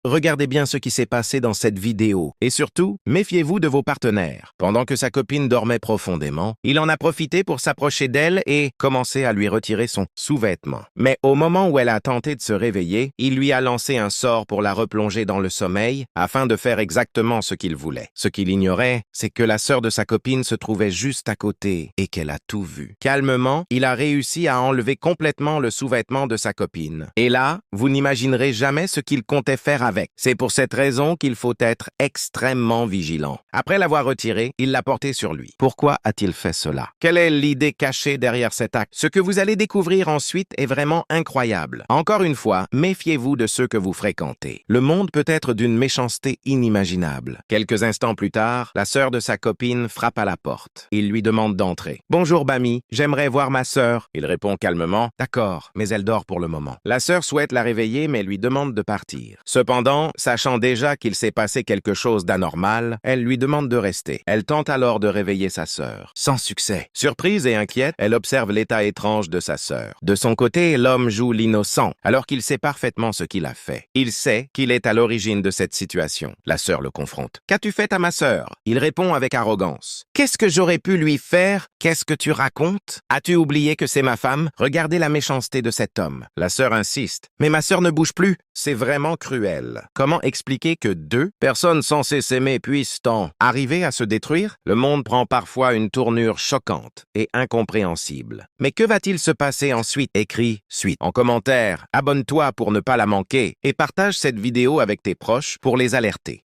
regardez bien ce qui s'est passé dans cette vidéo. Et surtout, méfiez-vous de vos partenaires. Pendant que sa copine dormait profondément, il en a profité pour s'approcher d'elle et commencer à lui retirer son sous-vêtement. Mais au moment où elle a tenté de se réveiller, il lui a lancé un sort pour la replonger dans le sommeil afin de faire exactement ce qu'il voulait. Ce qu'il ignorait, c'est que la sœur de sa copine se trouvait juste à côté et qu'elle a tout vu. Calmement, il a réussi à enlever complètement le sous-vêtement de sa copine. Et là, vous n'imaginerez jamais ce qu'il comptait faire avec. C'est pour cette raison qu'il faut être extrêmement vigilant. Après l'avoir retiré, il l'a porté sur lui. Pourquoi a-t-il fait cela? Quelle est l'idée cachée derrière cet acte? Ce que vous allez découvrir ensuite est vraiment incroyable. Encore une fois, méfiez-vous de ceux que vous fréquentez. Le monde peut être d'une méchanceté inimaginable. Quelques instants plus tard, la sœur de sa copine frappe à la porte. Il lui demande d'entrer. « Bonjour Bami, j'aimerais voir ma sœur. » Il répond calmement. « D'accord, mais elle dort pour le moment. » La sœur souhaite la réveiller mais lui demande de partir. Cependant, sachant déjà qu'il s'est passé quelque chose d'anormal, elle lui demande de rester. Elle tente alors de réveiller sa sœur. Sans succès. Surprise et inquiète, elle observe l'état étrange de sa sœur. De son côté, l'homme joue l'innocent, alors qu'il sait parfaitement ce qu'il a fait. Il sait qu'il est à l'origine de cette situation. La sœur le confronte. « Qu'as-tu fait à ma sœur ?» Il répond avec arrogance. « Qu'est-ce que j'aurais pu lui faire? Qu'est-ce que tu racontes? As-tu oublié que c'est ma femme? Regardez la méchanceté de cet homme. » La sœur insiste. « Mais ma sœur ne bouge plus. » C'est vraiment cruel. Comment expliquer que deux personnes censées s'aimer puissent arriver à se détruire? Le monde prend parfois une tournure choquante et incompréhensible. Mais que va-t-il se passer ensuite? Écris suite. En commentaire, abonne-toi pour ne pas la manquer et partage cette vidéo avec tes proches pour les alerter.